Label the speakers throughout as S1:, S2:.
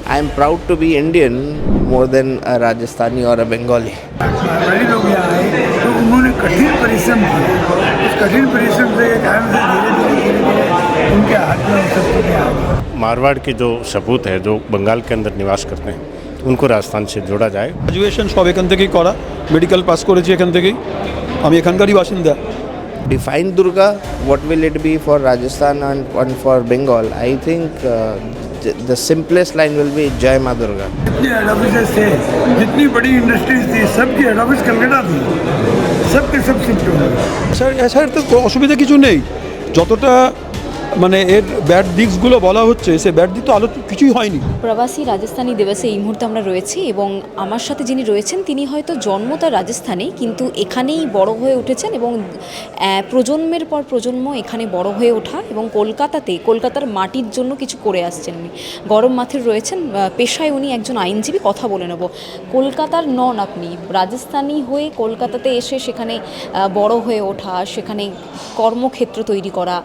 S1: I am proud to be Indian more than a Rajasthani or a Bengali.
S2: Marwari लोग यहाँ आए तो उन्होंने कठिन परिश्रम किया। उस कठिन परिश्रम से के कारण से धीरे धीरे उनके हाथ में सब चीज़ें आ गई।
S3: मारवाड़ के जो सपूत हैं जो बंगाल के अंदर निवास करते हैं उनको राजस्थान से जोड़ा जाए।
S4: গ্রাজুয়েশন সব এখান থেকেই করা, মেডিকেল পাস করেছি এখান থেকেই, আমি এখানকারই বাসিন্দা।
S1: Define Durga, what will it be for Rajasthan and for Bengal? I think the simplest line will be Jai Ma Durga.
S2: जितने हेड ऑफिस थे, जितनी बड़ी इंडस्ट्रीज थी, सबकी हेड ऑफिस कलकत्ता थी, सबके सब शिफ्ट हो गए।
S4: স্যার স্যার তো অসুবিধা কিছু নেই, যতটা মানে এর ব্যাড দিকগুলো বলা হচ্ছে সে ব্যাড দিক তো আলো কিছুই হয়নি।
S5: প্রবাসী রাজস্থানী দিবসে এই মুহূর্তে আমরা রয়েছি এবং আমার সাথে যিনি রয়েছেন তিনি হয়তো জন্ম তার রাজস্থানে, কিন্তু এখানেই বড় হয়ে উঠেছেন এবং প্রজন্মের পর প্রজন্ম এখানে বড় হয়ে ওঠা এবং কলকাতার মাটির জন্য কিছু করে আসছেন উনি। গরম মাথের রয়েছেন, পেশায় উনি একজন আইনজীবী। কথা বলে নেব। কলকাতার নন আপনি, রাজস্থানী হয়ে কলকাতাতে এসে সেখানে বড় হয়ে ওঠা, সেখানে কর্মক্ষেত্র তৈরি করা,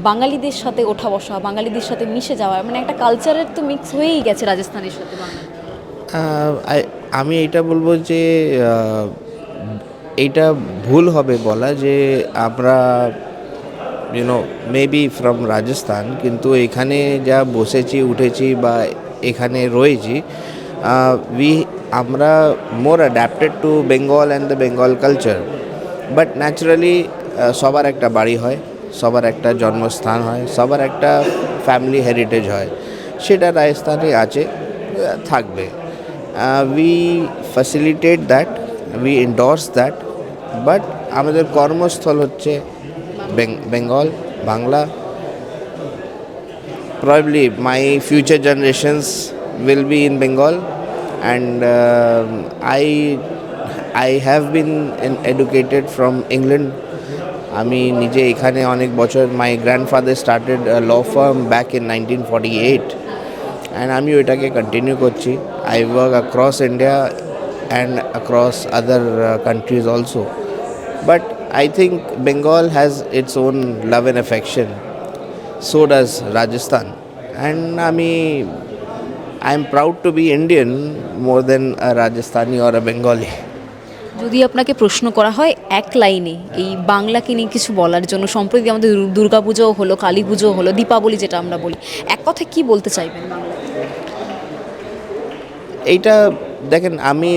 S5: বাঙালিদের সাথে ওঠা বসা, বাঙালিদের সাথে মিশে যাওয়া, মানে একটা কালচারের তো মিক্স হয়েই গেছে রাজস্থানের সাথে বাংলা।
S1: আমি এটা বলবো যে এইটা ভুল হবে বলা যে আমরা মেবি ফ্রম রাজস্থান, কিন্তু এখানে যা বসেছি উঠেছি বা এখানে রয়েছি আমরা more adapted to Bengal and the Bengal culture. But naturally সবার একটা বাড়ি হয়, সবার একটা জন্মস্থান হয়, সবার একটা ফ্যামিলি হেরিটেজ হয়, সেটা রাজস্থানে আছে, থাকবে। We facilitate that, we endorse that, but আমাদের কর্মস্থল হচ্ছে Bengal, Bangla. Probably my future generations will be in Bengal, and I have been educated from England. আমি নিজে এখানে অনেক বছর, my grandfather started law firm back in 1948 and আমি ওইটাকে কন্টিনিউ করছি। I work across India and across other countries also, but I think Bengal has its own love and affection, so does Rajasthan, and I am proud to be Indian more than a Rajasthani or a Bengali.
S5: যদি আপনাকে প্রশ্ন করা হয় এক লাইনে এই বাংলাকে নিয়ে কিছু বলার জন্য, সম্প্রতি আমাদের দুর্গাপুজোও হলো, কালী পুজো হলো, দীপাবলি যেটা আমরা বলি, এক কথায় কী বলতে চাইবেন বাংলা?
S1: এইটা দেখেন, আমি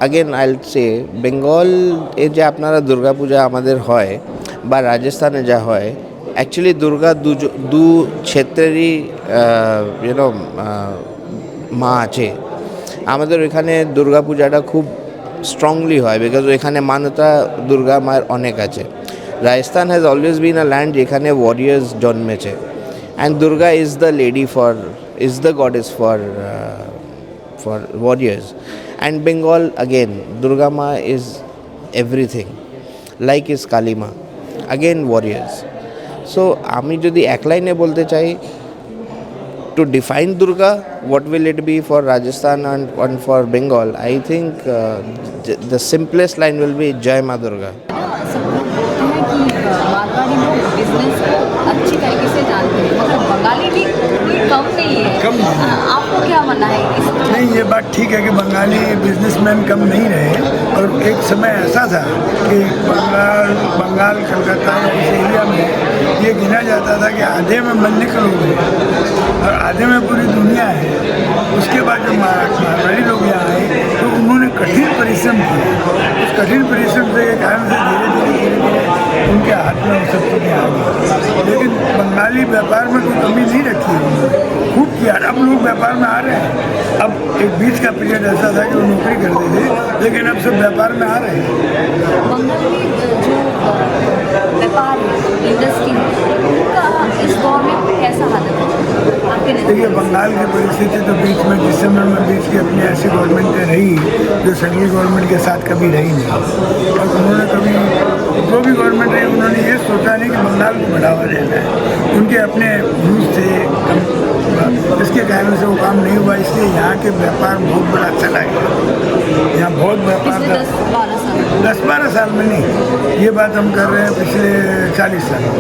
S1: আগেন আইল সে বেঙ্গল এ যে আপনারা দুর্গাপূজা আমাদের হয় বা রাজস্থানে যা হয়, অ্যাকচুয়ালি দুর্গা দু ক্ষেত্রেরই মা আছে। আমাদের ওইখানে দুর্গাপূজাটা খুব স্ট্রংলি হয়, বিকজ এখানে মান্যতা দুর্গা মায়ের অনেক আছে। Rajasthan has always been a land যেখানে ওয়ারিয়ার্স জন্মেছে, and Durga is the lady is the goddess for warriors. And Bengal again, Durga Ma is everything, like is Kali Ma, again warriors. So আমি যদি এক লাইনে বলতে চাই, to define Durga, what will it be for Rajasthan and for Bengal? I think the simplest line will be Jai Ma Durga.
S5: सब लोग बोलते हैं कि मारवाड़ी लोग बिजनेस को अच्छी तरीके से जानते हैं, मगर बंगाली भी कोई कम नहीं है। आपको क्या मानना है इस पर?
S2: नहीं, ये बात ठीक है कि बंगाली बिजनेसमैन कम नहीं रहे, और एक समय ऐसा था कि बंगाल कलकत्ता या इस एरिया में ये गिना जाता था कि आधे में मल्लिकल हो गए और आधे में पूरी दुनिया है। उसके बाद जब मारवाड़ी लोग यहाँ आए तो उन्होंने कठिन परिश्रम किया। उस कठिन परिश्रम से के कारण से धीरे धीरे उनके हाथ में वो सब चीज़ें आ गई। लेकिन बंगाली व्यापार में कोई कमी नहीं रखी है, उन्होंने खूब किया। अब लोग व्यापार में आ रहे हैं। अब एक बीच का पीरियड ऐसा था कि वो नौकरी करते थे, लेकिन अब सब व्यापार में आ रहे हैं।
S5: बंगाली जो व्यापार इंडस्ट्री उनका इस दौर में कैसा हालत है आपके नज़र?
S2: देखिए, बंगाल की परिस्थिति तो बीच में, जिस समय में बीच की अपनी ऐसी गवर्नमेंटें रही जो सेंट्रल गवर्नमेंट के साथ कभी रही नहीं, और उन्होंने कभी जो भी गवर्नमेंट रही उन्होंने ये सोचा नहीं कि बंगाल को बढ़ावा देना है। उनके अपने रूल्स थे, इसके कारण से वो काम नहीं हुआ। इसलिए यहाँ के व्यापार बहुत बड़ा चला गया। यहाँ बहुत व्यापार
S5: पिछले 10-12 साल
S2: 10-12 साल में नहीं, ये बात हम कर रहे हैं पिछले 40 साल में।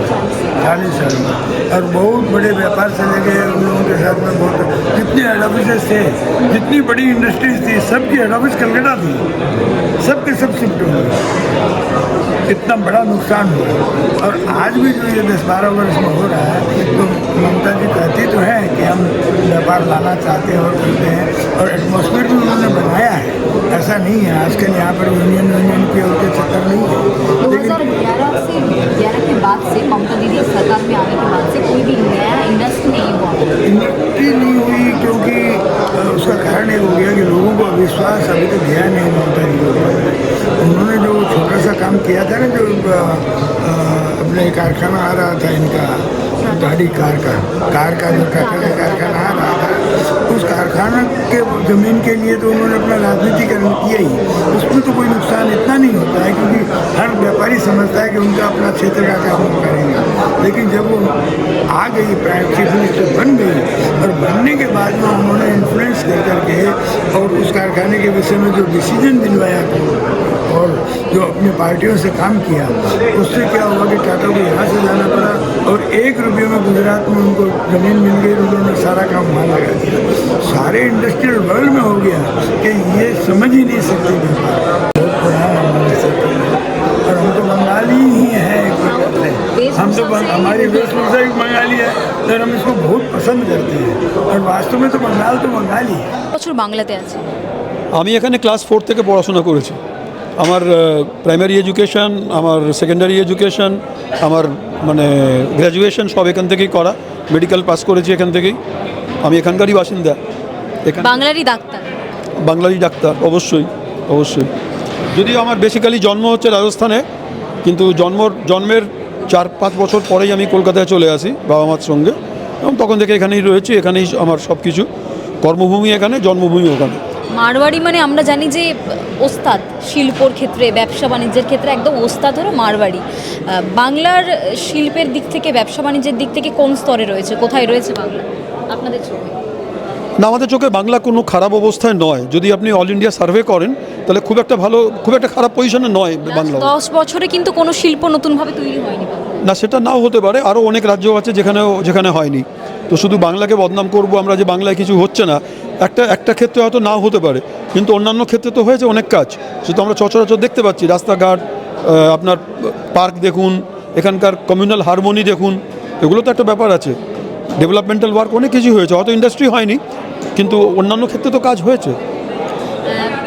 S2: और बहुत बड़े व्यापार से लेके उन लोगों के साथ में बहुत जितने हेड ऑफिस थे, जितनी बड़ी इंडस्ट्रीज थी, सबकी हेड ऑफिस कलकत्ता थी, सबके सब शिफ्ट हो गए। कितना बड़ा नुकसान हुआ। और आज भी जो ये 10-12 वर्ष में हो रहा है, तो ममता जी कहती तो है कि हम व्यापार लाना चाहते हैं और करते हैं, और एटमॉस्फेयर भी उन्होंने बनाया है, ऐसा नहीं है आजकल यहाँ पर यूनियन के और के चक्कर नहीं है।
S5: 2011 के बाद से ममता दीदी सरकार में आने के बाद से कोई भी नया इंडस्ट्री नहीं हुआ।
S2: इंडस्ट्री नहीं हुई क्योंकि उसका कारण ये हो गया कि लोगों को अविश्वास अभी तक गया नहीं ममता जी को। उन्होंने जो छोटा सा काम किया था ना, जो अपने कारखाना आ रहा था इनका, गाड़ी कार का जो कारखाना आ रहा था, उस कारखाना के ज़मीन के लिए तो उन्होंने अपना राजनीतिकरण किया ही, उसमें तो कोई नुकसान इतना नहीं होता है क्योंकि हर व्यापारी समझता है कि उनका अपना क्षेत्र का काम वो करेंगे। लेकिन जब वो आ गई, प्राइम चीफ मिनिस्टर बन गई, और बनने के बाद में उन्होंने इन्फ्लुएंस कर करके और उस कारखाने के विषय में जो डिसीजन दिलवाया था और जो अपनी पार्टियों से काम किया, उससे क्या हुआ कि टाटा को यहाँ से जाना पड़ा और 1 रुपये में गुजरात में उनको ज़मीन मिल गई, उन्होंने सारा काम वहाँ लगा दिया। सारे इंडस्ट्रियल वर्ल्ड में हो गया कि ये समझ ही नहीं सकते व्यापार बहुत पुराना हमारे क्षेत्र में। और हम तो बंगाली ही हैं, हम तो हमारी वेशभूषा भी बंगाली है, और हम इसको बहुत पसंद करते हैं। और वास्तव में तो बंगाली है।
S5: বছর বাংলাতে আছে।
S4: আমি এখানে ক্লাস 4 থেকে পড়াশোনা করেছি। আমার প্রাইমারি এডুকেশন, আমার সেকেন্ডারি এডুকেশন, আমার মানে গ্র্যাজুয়েশন সব এখান থেকেই করা। মেডিকেল পাস করেছি এখান থেকেই। আমি এখানকারই বাসিন্দা। এখানে
S5: বাংলারই ডাক্তার।
S4: বাংলারই ডাক্তার, অবশ্যই। যদিও আমার বেসিক্যালি জন্ম হচ্ছে রাজস্থানে, কিন্তু জন্মের 4-5 বছর পরেই আমি কলকাতায় চলে আসি বাবা মার সঙ্গে, এবং তখন থেকে এখানেই রয়েছি। এখানেই আমার সব কিছু, কর্মভূমি এখানে, জন্মভূমি ওখানে।
S5: মারওয়াড়ি মানে আমরা জানি যে ওস্তাদ, শিল্পর ক্ষেত্রে, ব্যবসা বাণিজ্যের ক্ষেত্রে একদম ওস্তাদ হলো মারওয়াড়ি। বাংলার শিল্পের দিক থেকে, ব্যবসা বাণিজ্যের দিক থেকে কোন স্তরে রয়েছে, কোথায় রয়েছে বাংলা আপনাদের চোখে?
S4: না, আমাদের চোখে বাংলা কোনো খারাপ অবস্থায় নয়। যদি আপনি অল ইন্ডিয়া সার্ভে করেন তাহলে খুব একটা খারাপ পজিশনে নয় বাংলা।
S5: 10 বছরে কিন্তু কোনো শিল্প নতুনভাবে তৈরি হয়নি।
S4: না, সেটা নাও হতে পারে, আরও অনেক রাজ্য আছে যেখানে হয়নি। তো শুধু বাংলাকে বদনাম করব আমরা যে বাংলায় কিছু হচ্ছে না, একটা ক্ষেত্রে হয়তো নাও হতে পারে, কিন্তু অন্যান্য ক্ষেত্রে তো হয়েছে অনেক কাজ, সেটা আমরা সচরাচর দেখতে পাচ্ছি। রাস্তাঘাট, আপনার পার্ক দেখুন, এখানকার কমিউনাল হারমোনি দেখুন, এগুলো তো একটা ব্যাপার আছে। ডেভেলপমেন্টাল ওয়ার্ক অনেক কিছু হয়েছে, হয়তো ইন্ডাস্ট্রি হয়নি, কিন্তু অন্যান্য ক্ষেত্রে তো কাজ হয়েছে।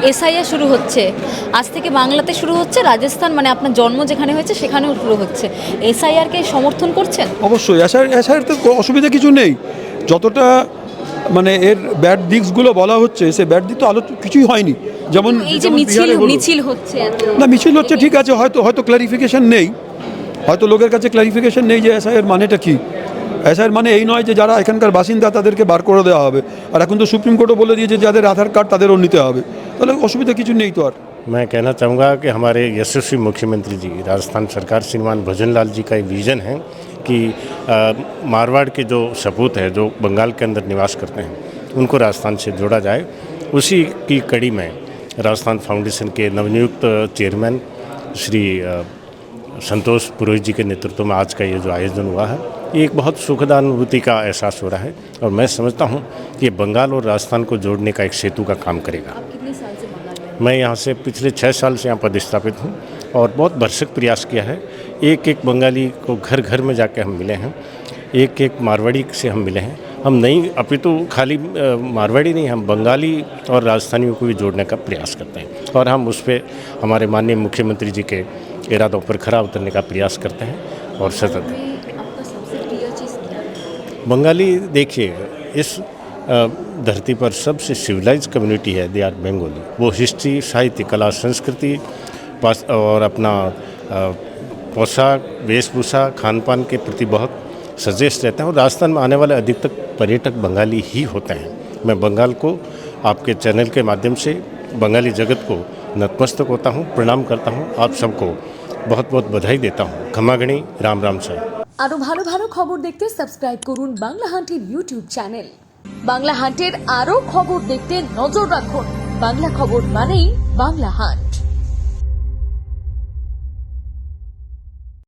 S5: এসআইআর শুরু হচ্ছে আজ থেকে, বাংলাতে শুরু হচ্ছে, রাজস্থান মানে আপনার জন্ম যেখানে হয়েছে সেখানেও শুরু হচ্ছে। এসআইআরকে সমর্থন করছেন?
S4: অবশ্যই। এসআইআর তো অসুবিধা কিছু নেই, যতটা মানে এর ব্যাড দিকগুলো বলা হচ্ছে, সে ব্যাড দিক তো কিছুই হয়নি। যেমন
S5: এই যে মিছিল হচ্ছে,
S4: না মিছিল হচ্ছে ঠিক আছে, হয়তো ক্লারিফিকেশন নেই, হয়তো লোকের কাছে ক্লারিফিকেশন নেই যে এসআইআর মানেটা কী। এসআইআর মানে এই নয় যে যারা এখানকার বাসিন্দা তাদেরকে বার করে দেওয়া হবে, আর এখন তো সুপ্রিম কোর্টও বলে দিয়েছে যাদের আধার কার্ড তাদেরও নিতে হবে, তাহলে অসুবিধা কিছু নেই তো আর।
S3: मैं कहना चाहूँगा कि हमारे यशस्वी मुख्यमंत्री जी, राजस्थान सरकार श्रीमान भजनलाल जी का एक विज़न है कि मारवाड़ के जो सपूत है जो बंगाल के अंदर निवास करते हैं उनको राजस्थान से जोड़ा जाए। उसी की कड़ी में राजस्थान फाउंडेशन के नवनियुक्त चेयरमैन श्री संतोष पुरोहित जी के नेतृत्व में आज का ये जो आयोजन हुआ है, ये एक बहुत सुखदानुभूति का एहसास हो रहा है, और मैं समझता हूँ कि ये बंगाल और राजस्थान को जोड़ने का एक सेतु का काम करेगा।
S5: कितने साल से बंगाल में?
S3: मैं यहाँ से पिछले 6 साल से यहाँ पदस्थापित हूँ, और बहुत भरसक प्रयास किया है। एक बंगाली को घर घर में जाके हम मिले हैं, एक मारवाड़ी से हम मिले हैं। हम नहीं, अपितु खाली मारवाड़ी नहीं, हम बंगाली और राजस्थानियों को भी जोड़ने का प्रयास करते हैं, और हम उस पर हमारे माननीय मुख्यमंत्री जी के इरादों पर खरा उतरने का प्रयास करते हैं। और सतत
S5: आपका सबसे प्रिय चीज़ क्या है?
S3: बंगाली, देखिए इस धरती पर सबसे सिविलाइज कम्युनिटी है, दे आर बंगाली। वो हिस्ट्री, साहित्य, कला, संस्कृति और अपना पोशाक, वेशभूषा, खान पान के प्रति बहुत सचेत रहते हैं, और राजस्थान में आने वाले अधिकतर पर्यटक बंगाली ही होते हैं। मैं बंगाल को आपके चैनल के माध्यम से बंगाली जगत को नतमस्तक होता हूँ, प्रणाम करता हूँ। आप सबको बहुत बहुत बधाई देता हूँ। खमागणी, राम राम सर।
S6: আরো ভালো ভালো খবর দেখতে সাবস্ক্রাইব করুন বাংলা হান্টের ইউটিউব চ্যানেল। বাংলা হান্টের আরো খবর দেখতে নজর রাখুন। বাংলা খবর মানেই বাংলা হান্ট।